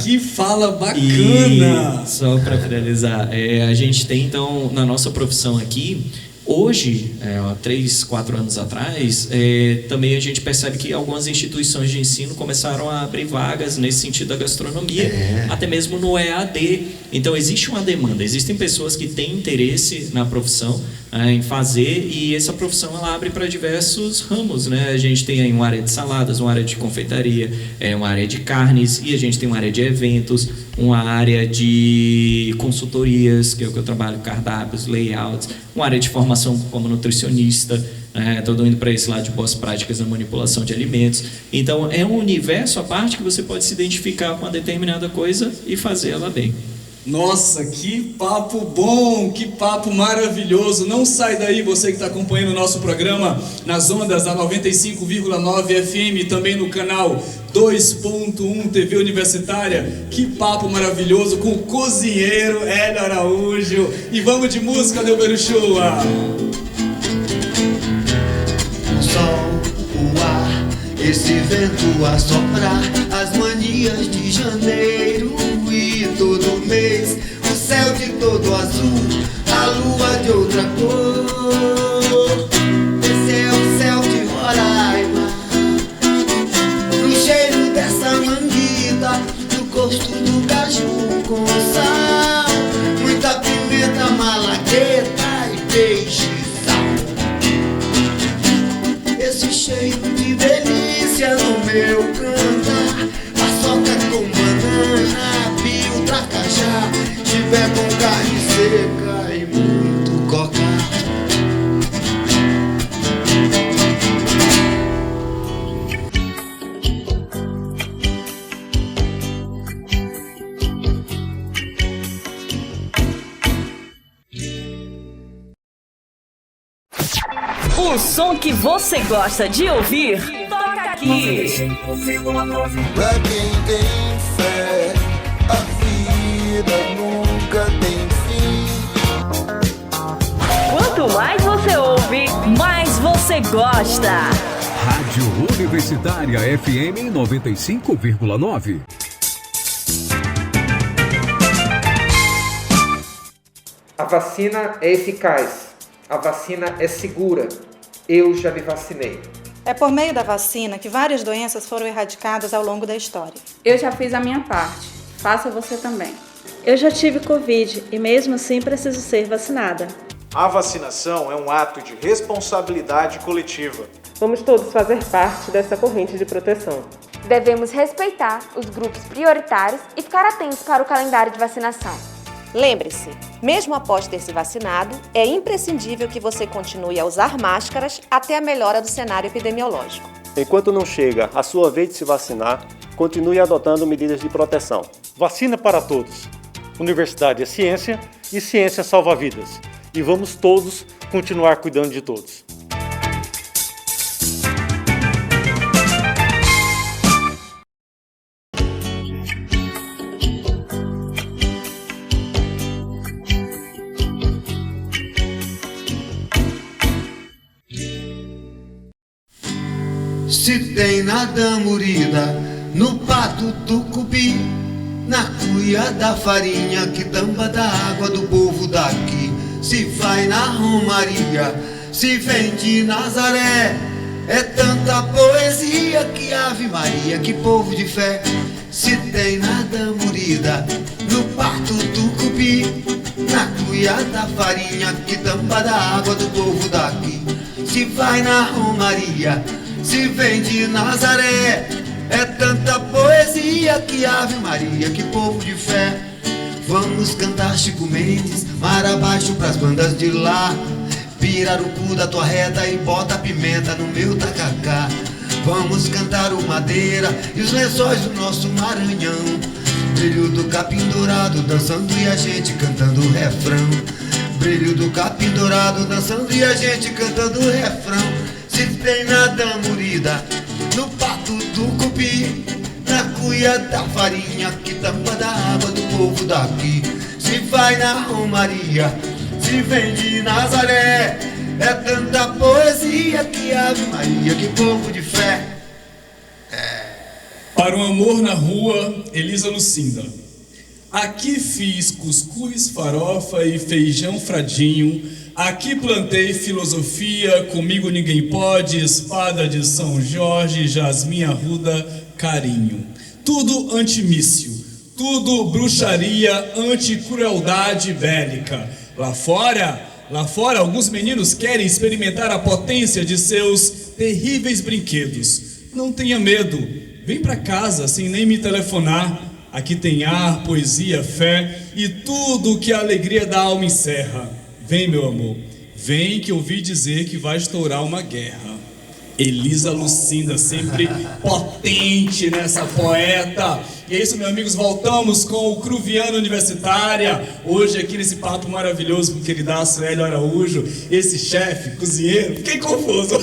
Que fala bacana! E só para finalizar, a gente tem então na nossa profissão aqui, hoje, 3, 4 anos atrás, também a gente percebe que algumas instituições de ensino começaram a abrir vagas nesse sentido da gastronomia, até mesmo no EAD. Então existe uma demanda, existem pessoas que têm interesse na profissão, em fazer, e essa profissão ela abre para diversos ramos, né? A gente tem aí uma área de saladas, uma área de confeitaria, uma área de carnes, e a gente tem uma área de eventos, uma área de consultorias, que é o que eu trabalho, cardápios, layouts, uma área de formação como nutricionista, todo indo para esse lado de boas práticas na manipulação de alimentos. Então é um universo à parte que você pode se identificar com uma determinada coisa e fazer ela bem. Nossa, que papo bom, que papo maravilhoso. Não sai daí, você que está acompanhando o nosso programa nas ondas da 95,9 FM, também no canal 2.1 TV Universitária. Que papo maravilhoso com o cozinheiro Hélio Araújo. E vamos de música, Delber Uchoa. O sol, o ar, esse vento a soprar, as manias de janeiro e todo mês, o céu de todo azul, a lua de outra cor. Esse é o céu de Roraima, no cheiro dessa manguita, no gosto do caju com sal, muita pimenta, malagueta e peixe sal. Esse cheiro de delícia no meu cantar, paçoca com banana, pio, tracajá, tiver com carne seca e muito coca. O som que você gosta de ouvir, toca aqui. Pra quem tem fé, a vida nunca tem fim. Quanto mais você ouve, mais você gosta. Rádio Universitária FM 95,9. A vacina é eficaz. A vacina é segura. Eu já me vacinei. É por meio da vacina que várias doenças foram erradicadas ao longo da história. Eu já fiz a minha parte. Faça você também. Eu já tive Covid e mesmo assim preciso ser vacinada. A vacinação é um ato de responsabilidade coletiva. Vamos todos fazer parte dessa corrente de proteção. Devemos respeitar os grupos prioritários e ficar atentos para o calendário de vacinação. Lembre-se, mesmo após ter se vacinado, é imprescindível que você continue a usar máscaras até a melhora do cenário epidemiológico. Enquanto não chega a sua vez de se vacinar, continue adotando medidas de proteção. Vacina para todos. Universidade é ciência e ciência salva vidas. E vamos todos continuar cuidando de todos. Se tem na damurida, no pato tucupi, na cuia da farinha que tampa da água do povo daqui. Se vai na romaria, se vem de Nazaré, é tanta poesia que Ave Maria, que povo de fé. Se tem na damurida, no pato tucupi, na cuia da farinha que tampa da água do povo daqui. Se vai na romaria, se vem de Nazaré, é tanta poesia que Ave Maria, que povo de fé. Vamos cantar Chico Mendes, mar abaixo pras bandas de lá, pirarucu da tua reta e bota pimenta no meu tacacá. Vamos cantar o Madeira e os lençóis do nosso Maranhão, brilho do capim dourado dançando e a gente cantando o refrão. Brilho do capim dourado dançando e a gente cantando o refrão. Se tem na damurida, no pato tucupi, na cuia da farinha que tampa da água do povo daqui. Se vai na romaria, se vem de Nazaré, é tanta poesia que Ave Maria, que povo de fé. Para o amor na rua, Elisa Lucinda. Aqui fiz cuscuz, farofa e feijão fradinho. Aqui plantei filosofia, comigo ninguém pode, espada de São Jorge, jasmim arruda, carinho. Tudo antimício, tudo bruxaria, anticrueldade bélica. Lá fora, alguns meninos querem experimentar a potência de seus terríveis brinquedos. Não tenha medo, vem pra casa sem nem me telefonar. Aqui tem ar, poesia, fé e tudo que a alegria da alma encerra. Vem, meu amor, vem que ouvi dizer que vai estourar uma guerra. Elisa Lucinda, sempre potente nessa poeta. E é isso, meus amigos, voltamos com o Cruviano Universitária, hoje aqui nesse papo maravilhoso com o queridaço Hélio Araújo, esse chefe, cozinheiro, fiquei confuso.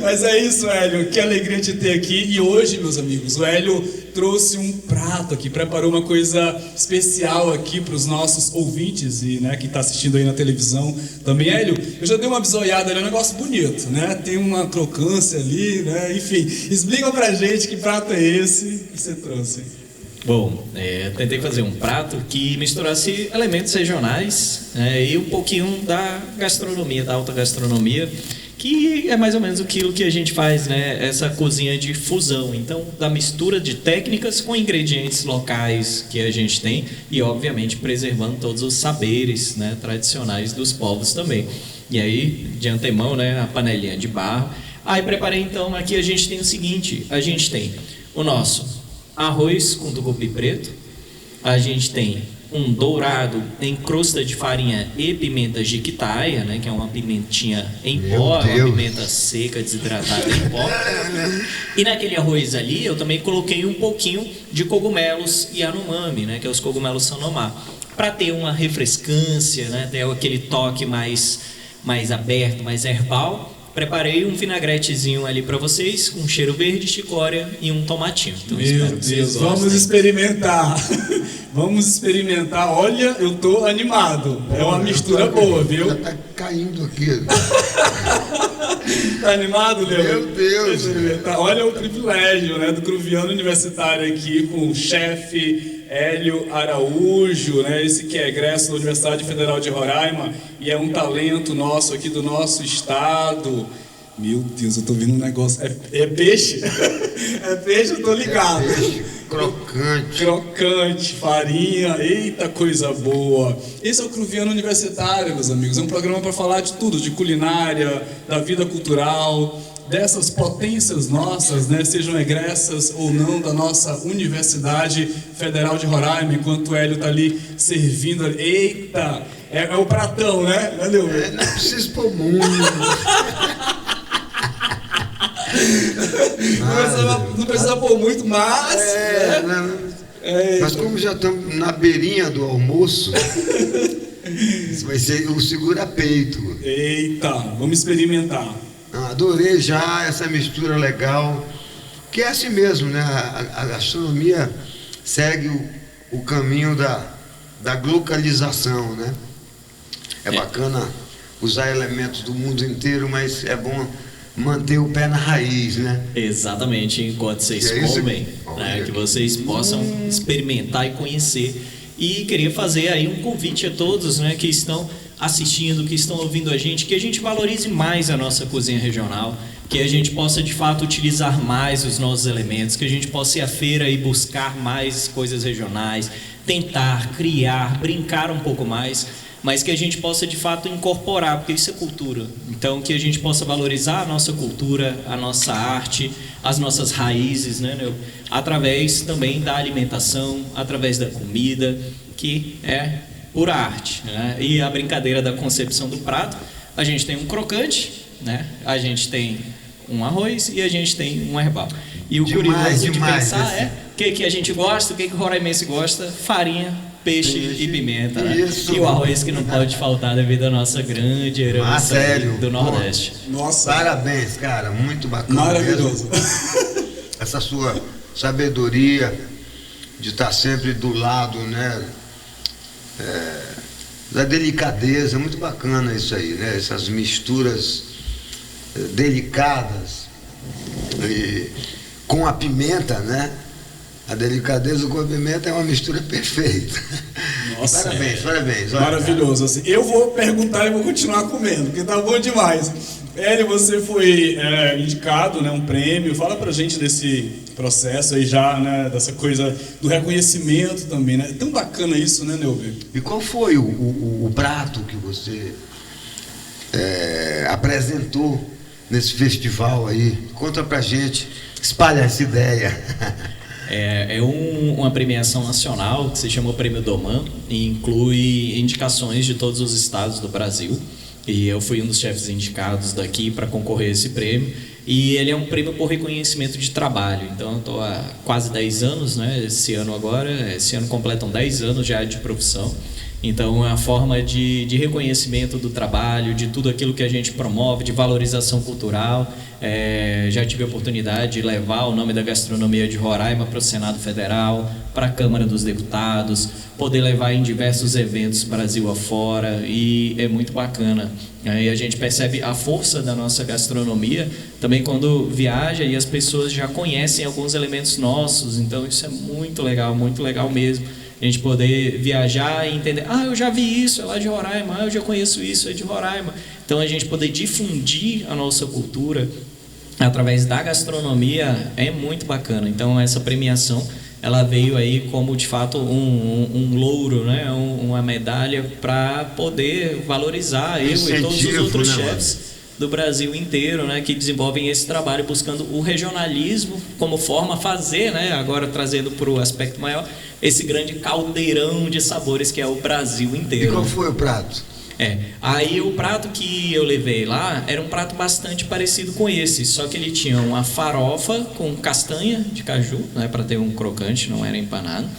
Mas é isso, Hélio, que alegria te ter aqui. E hoje, meus amigos, o Hélio trouxe um prato aqui, preparou uma coisa especial aqui para os nossos ouvintes e, né, que está assistindo aí na televisão também. Hélio, eu já dei uma bisoiada ali, é um negócio bonito, né? Tem uma crocância ali, né? Enfim, explica pra gente que prato é esse que você trouxe. Bom, tentei fazer um prato que misturasse elementos regionais e um pouquinho da gastronomia, da alta gastronomia, que é mais ou menos aquilo que a gente faz, né? Essa cozinha de fusão. Então, da mistura de técnicas com ingredientes locais que a gente tem e, obviamente, preservando todos os saberes, né, tradicionais dos povos também. E aí, de antemão, né, a panelinha de barro. Aí preparei, então, aqui a gente tem o seguinte, a gente tem o nosso arroz com tucupi preto, a gente tem um dourado em crosta de farinha e pimenta jiquitaia, né, que é uma pimentinha em pó, uma pimenta seca, desidratada em pó. E naquele arroz ali eu também coloquei um pouquinho de cogumelos Yanomami, né, que é os cogumelos Sanomá, para ter uma refrescância, né, ter aquele toque mais aberto, mais herbal. Preparei um vinagretezinho ali para vocês, com cheiro verde, chicória e um tomatinho. Então, meu Deus, vamos experimentar. Vamos experimentar. Olha, eu tô animado. É uma mistura boa, viu? Já tá caindo aqui. Tá animado, Leo? Meu Deus. Olha o privilégio, né, do Cruviano Universitário aqui com o chefe Hélio Araújo, né, esse que é egresso da Universidade Federal de Roraima e é um talento nosso aqui do nosso estado. Meu Deus, eu tô vendo um negócio. É peixe? É peixe, eu tô ligado. É peixe crocante. Crocante, farinha, eita coisa boa. Esse é o Cruviano Universitário, meus amigos. É um programa para falar de tudo, de culinária, da vida cultural, dessas potências nossas, né, sejam egressas ou não da nossa Universidade Federal de Roraima, enquanto o Hélio tá ali servindo. Eita, é o pratão, né? Valeu. Não precisa pôr muito. Não precisa pôr muito, mas... Mas como já estamos na beirinha do almoço, isso vai ser o segura-peito. Eita, vamos experimentar. Adorei já essa mistura legal, que é assim mesmo, né? A gastronomia segue o caminho da globalização, né? É bacana usar elementos do mundo inteiro, mas é bom manter o pé na raiz, né? Exatamente, enquanto vocês comem, né, que vocês possam experimentar e conhecer. E queria fazer aí um convite a todos, né, que estão assistindo, que estão ouvindo a gente, que a gente valorize mais a nossa cozinha regional, que a gente possa de fato utilizar mais os nossos elementos, que a gente possa ir à feira e buscar mais coisas regionais, tentar, criar, brincar um pouco mais, mas que a gente possa de fato incorporar, porque isso é cultura. Então que a gente possa valorizar a nossa cultura, a nossa arte, as nossas raízes, né, através também da alimentação, através da comida, que é pura arte, né? E a brincadeira da concepção do prato, a gente tem um crocante, né? A gente tem um arroz e a gente tem um herbal. E o curioso de pensar é o que a gente gosta, o que o roraimense gosta: farinha, peixe e pimenta, né? E o arroz que não pode faltar devido à nossa grande herança do Nordeste. Nossa, parabéns, cara, muito bacana. Maravilhoso. Essa sua sabedoria de estar sempre do lado, né? Da delicadeza, muito bacana isso aí, né? Essas misturas delicadas com a pimenta, né? A delicadeza com a pimenta é uma mistura perfeita. Nossa, parabéns. Maravilhoso. Assim, eu vou perguntar e vou continuar comendo, porque tá bom demais. Hélio, você foi indicado, né, um prêmio. Fala pra gente desse processo aí já, né, dessa coisa do reconhecimento também, né? É tão bacana isso, né, Neuber? E qual foi o prato que você apresentou nesse festival aí? Conta pra gente, espalha essa ideia. Uma premiação nacional que se chama o Prêmio Doman e inclui indicações de todos os estados do Brasil. E eu fui um dos chefes indicados daqui para concorrer a esse prêmio. E ele é um prêmio por reconhecimento de trabalho. Então, eu estou há quase 10 anos, né? Esse ano completam 10 anos já de profissão. Então, é uma forma de reconhecimento do trabalho, de tudo aquilo que a gente promove, de valorização cultural. Já tive a oportunidade de levar o nome da gastronomia de Roraima para o Senado Federal, para a Câmara dos Deputados, poder levar em diversos eventos Brasil afora, e é muito bacana. Aí a gente percebe a força da nossa gastronomia também quando viaja e as pessoas já conhecem alguns elementos nossos. Então, isso é muito legal mesmo. A gente poder viajar e entender, eu já vi isso, é lá de Roraima, eu já conheço isso, é de Roraima. Então, a gente poder difundir a nossa cultura através da gastronomia é muito bacana. Então, essa premiação, ela veio aí como, de fato, um louro, né? Uma medalha para poder valorizar eu e todos os outros chefs do Brasil inteiro, né, que desenvolvem esse trabalho buscando o regionalismo como forma a fazer, né, agora trazendo para o aspecto maior, esse grande caldeirão de sabores que é o Brasil inteiro. E qual foi o prato? Aí o prato que eu levei lá era um prato bastante parecido com esse, só que ele tinha uma farofa com castanha de caju, né, para ter um crocante, não era empanado,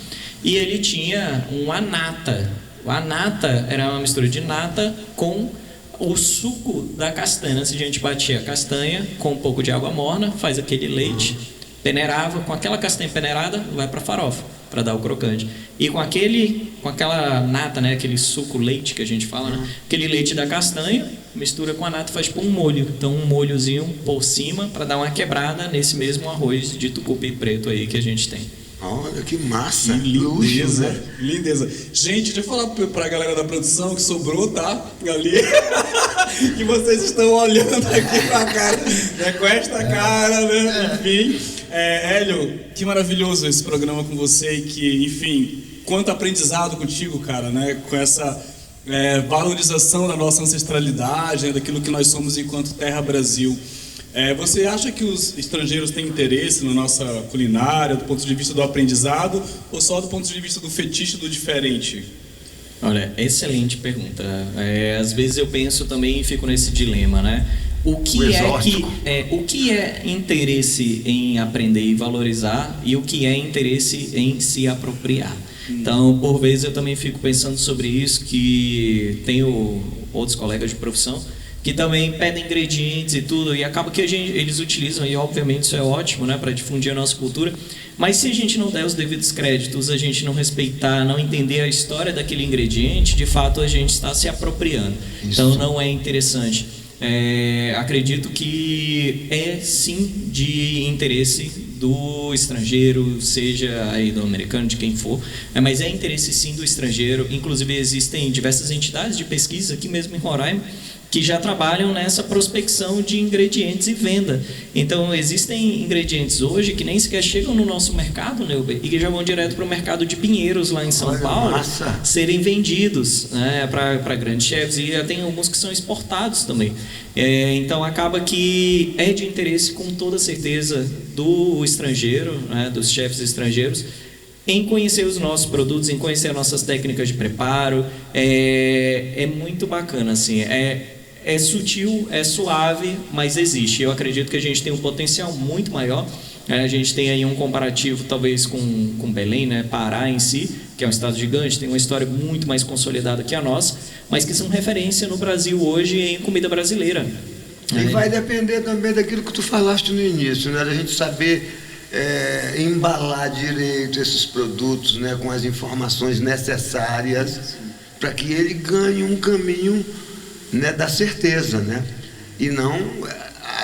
e ele tinha uma nata. A nata era uma mistura de nata com o suco da castanha. Se a gente batia a castanha com um pouco de água morna, faz aquele leite, peneirava, com aquela castanha peneirada, vai para a farofa, para dar o crocante. E com aquela nata, né, aquele suco leite que a gente fala, né, aquele leite da castanha, mistura com a nata, faz tipo um molho. Então um molhozinho por cima para dar uma quebrada nesse mesmo arroz de tucupi preto aí que a gente tem. Olha que massa, lindeza, né? Lindeza. Gente, deixa eu falar pra galera da produção que sobrou, tá? Ali. Que vocês estão olhando aqui pra cara, né? Com esta cara, né? Enfim. Hélio, que maravilhoso esse programa com você e que, enfim, quanto aprendizado contigo, cara, né? Com essa valorização da nossa ancestralidade, né? Daquilo que nós somos enquanto Terra Brasil. Você acha que os estrangeiros têm interesse na nossa culinária, do ponto de vista do aprendizado, ou só do ponto de vista do fetiche do diferente? Olha, excelente pergunta. Às vezes eu penso também e fico nesse dilema, né? O que é interesse em aprender e valorizar e o que é interesse em se apropriar? Então, por vezes eu também fico pensando sobre isso, que tenho outros colegas de profissão que também pedem ingredientes e tudo, e acaba que eles utilizam, e obviamente isso é ótimo, né, para difundir a nossa cultura, mas se a gente não der os devidos créditos, a gente não respeitar, não entender a história daquele ingrediente, de fato a gente está se apropriando. Isso. Então não é interessante. Acredito que é sim de interesse do estrangeiro, seja aí do americano, de quem for, mas é interesse sim do estrangeiro. Inclusive existem diversas entidades de pesquisa aqui mesmo em Roraima que já trabalham nessa prospecção de ingredientes e venda. Então, existem ingredientes hoje que nem sequer chegam no nosso mercado, Neuber, e que já vão direto para o mercado de Pinheiros, lá em São Paulo, serem vendidos, né, para grandes chefs, e já tem alguns que são exportados também. Então, acaba que é de interesse, com toda certeza, do estrangeiro, né, dos chefs estrangeiros, em conhecer os nossos produtos, em conhecer as nossas técnicas de preparo. É muito bacana, assim, é sutil, é suave, mas existe. Eu acredito que a gente tem um potencial muito maior. A gente tem aí um comparativo talvez com Belém, né? Pará em si, que é um estado gigante, tem uma história muito mais consolidada que a nossa, mas que são referência no Brasil hoje em comida brasileira. E vai depender também daquilo que tu falaste no início, né? Da gente saber embalar direito esses produtos, né? Com as informações necessárias para que ele ganhe um caminho, né, da certeza, né? E não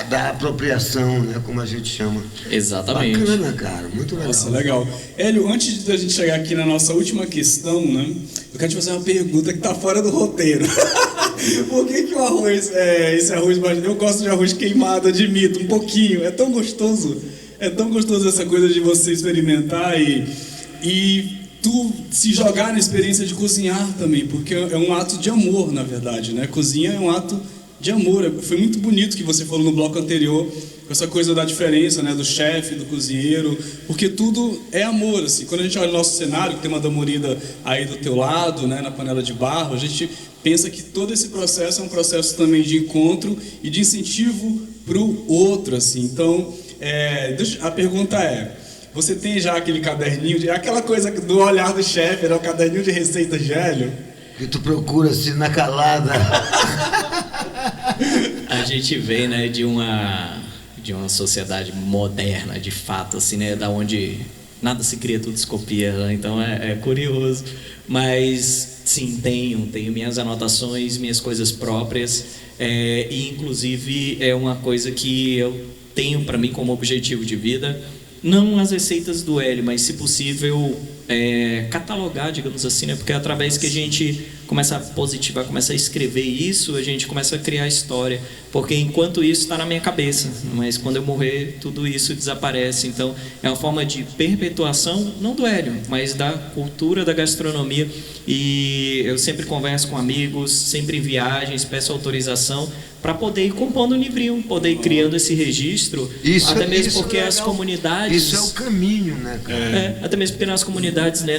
da apropriação, né, como a gente chama. Exatamente. Bacana, cara, muito legal. Nossa, legal. Hélio, antes da gente chegar aqui na nossa última questão, né, eu quero te fazer uma pergunta que está fora do roteiro. Por que o arroz, esse arroz, eu gosto de arroz queimado, admito, um pouquinho, é tão gostoso essa coisa de você experimentar e tu se jogar na experiência de cozinhar também, porque é um ato de amor, na verdade, né? Cozinha é um ato de amor. Foi muito bonito que você falou no bloco anterior, com essa coisa da diferença, né, do chefe, do cozinheiro, porque tudo é amor, assim. Quando a gente olha o nosso cenário, que tem uma damorida aí do teu lado, né, na panela de barro, a gente pensa que todo esse processo é um processo também de encontro e de incentivo pro outro, assim. Então, a pergunta é, você tem já aquele caderninho, aquela coisa do olhar do chefe, o caderninho de receitas de Hélio? Que tu procura assim na calada. A gente vem, né, de uma sociedade moderna, de fato, assim, né, da onde nada se cria, tudo se copia, né? Então é curioso. Mas sim, tenho minhas anotações, minhas coisas próprias, e inclusive é uma coisa que eu tenho para mim como objetivo de vida, não as receitas do Hélio, mas se possível catalogar, digamos assim, né? Porque é através que a gente começa a positivar, começa a escrever isso, a gente começa a criar história, porque enquanto isso está na minha cabeça, mas quando eu morrer tudo isso desaparece. Então é uma forma de perpetuação, não do Hélio, mas da cultura da gastronomia. E eu sempre converso com amigos, sempre em viagens, peço autorização para poder ir compondo um livrinho, poder ir criando esse registro, até mesmo porque as comunidades... Isso é o caminho, né, cara? Até mesmo porque nas comunidades, né,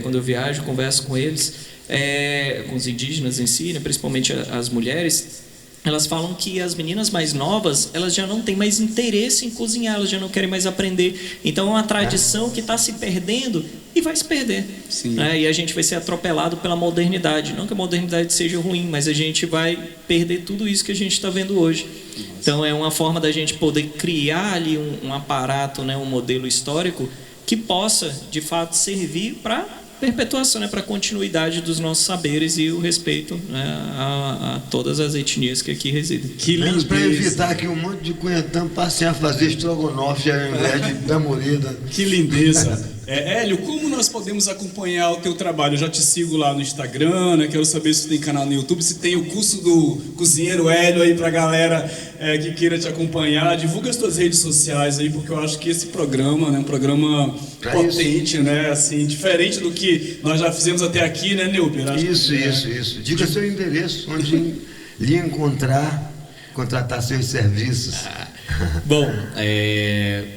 quando eu viajo, converso com eles, com os indígenas em si, né, principalmente as mulheres, elas falam que as meninas mais novas, elas já não têm mais interesse em cozinhar, elas já não querem mais aprender. Então é uma tradição que está se perdendo e vai se perder. Né? E a gente vai ser atropelado pela modernidade. Não que a modernidade seja ruim, mas a gente vai perder tudo isso que a gente está vendo hoje. Então é uma forma da gente poder criar ali um aparato, né, um modelo histórico que possa, de fato, servir para perpetuação, né, para a continuidade dos nossos saberes e o respeito, né, a todas as etnias que aqui residem. Que lindo! Para evitar que um monte de cunhatã passem a fazer estrogonofe ao invés de dar molida. Que lindeza! Hélio, como nós podemos acompanhar o teu trabalho? Eu já te sigo lá no Instagram, né? Quero saber se tem canal no YouTube, se tem o curso do Cozinheiro Hélio aí pra galera que queira te acompanhar. Divulga as tuas redes sociais aí, porque eu acho que esse programa, né, um programa potente, né, assim, diferente do que nós já fizemos até aqui, né, Neuber? Isso. Diga seu endereço, onde lhe contratar seus serviços. Bom,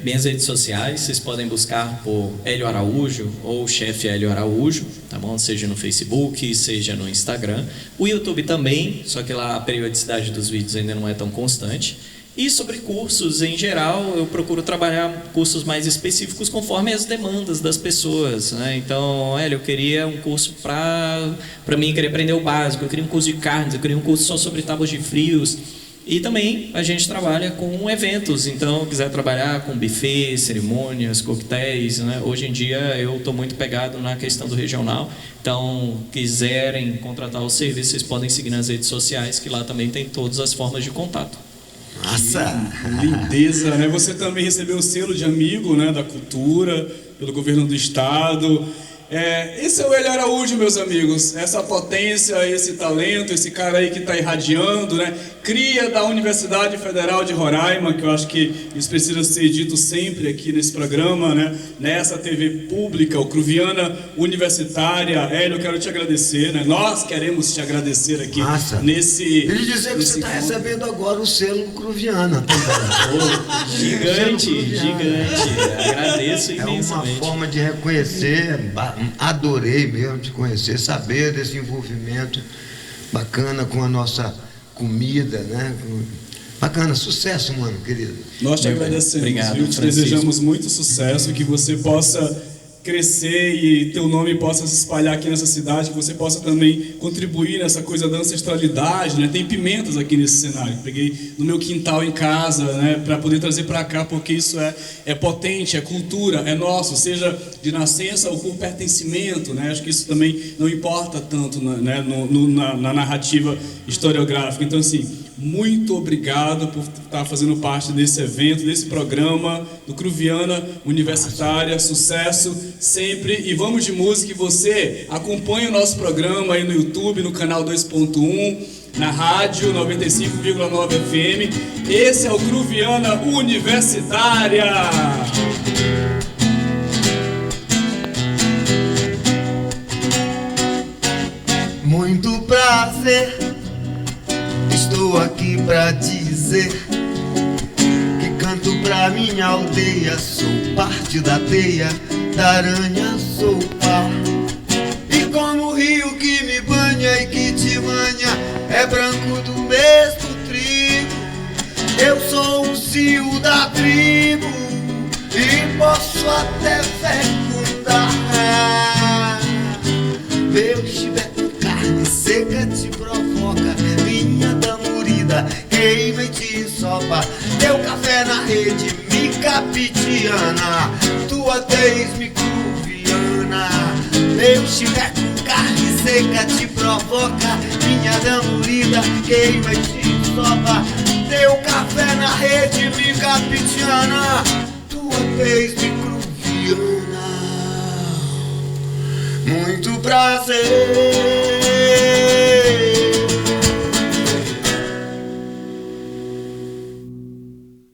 minhas redes sociais, vocês podem buscar por Hélio Araújo ou Chefe Hélio Araújo, tá bom? Seja no Facebook, seja no Instagram. O YouTube também, só que lá a periodicidade dos vídeos ainda não é tão constante. E sobre cursos, em geral, eu procuro trabalhar cursos mais específicos conforme as demandas das pessoas, né? Então, Hélio, eu queria um curso para mim, eu queria aprender o básico, eu queria um curso de carnes, eu queria um curso só sobre tábuas de frios. E também a gente trabalha com eventos, então quiser trabalhar com buffet, cerimônias, coquetéis, né? Hoje em dia eu estou muito pegado na questão do regional, então quiserem contratar o serviço, vocês podem seguir nas redes sociais, que lá também tem todas as formas de contato. Nossa! Que lindeza, né? Você também recebeu o selo de amigo, né, da cultura, pelo governo do estado. Esse é o Hélio Araújo, meus amigos, essa potência, esse talento, esse cara aí que está irradiando, né? Cria da Universidade Federal de Roraima, que eu acho que isso precisa ser dito sempre aqui nesse programa, né? Nessa TV pública, o Cruviana Universitária. Hélio, eu quero te agradecer, né? Nós queremos te agradecer aqui. Nesse... Ele dizer que você está recebendo agora o selo Cruviana também. Gigante. Agradeço imensamente. É uma forma de reconhecer, adorei mesmo te conhecer, saber desse envolvimento bacana com a nossa comida, né? Bacana, sucesso, mano, querido. Nós te agradecemos, obrigado, viu? Te desejamos muito sucesso, que você possa crescer e teu nome possa se espalhar aqui nessa cidade, que você possa também contribuir nessa coisa da ancestralidade, né? Tem pimentas aqui nesse cenário, peguei no meu quintal em casa, né, para poder trazer para cá, porque isso é potente, é cultura, é nosso, seja de nascença ou por pertencimento, né? Acho que isso também não importa tanto, né, na narrativa historiográfica. Então, assim, muito obrigado por estar fazendo parte desse evento, desse programa do Cruviana Universitária. Sucesso sempre. E vamos de música. E você acompanha o nosso programa aí no YouTube, no canal 2.1, na rádio 95,9 FM. Esse é o Cruviana Universitária. Muito prazer, estou aqui pra dizer que canto pra minha aldeia, sou parte da teia, da aranha sou par. E como o rio que me banha e que te manha é branco do mesmo trigo, eu posso até fecundar. Meu chibé com carne seca te provoca, minha damurida queima e te ensopa. Teu café na rede me capitiana, tua tez me cruviana. Meu chibé com carne seca te provoca, minha damurida queima e te ensopa. Teu café na rede me capitiana, tua tez me cruviana. Muito prazer.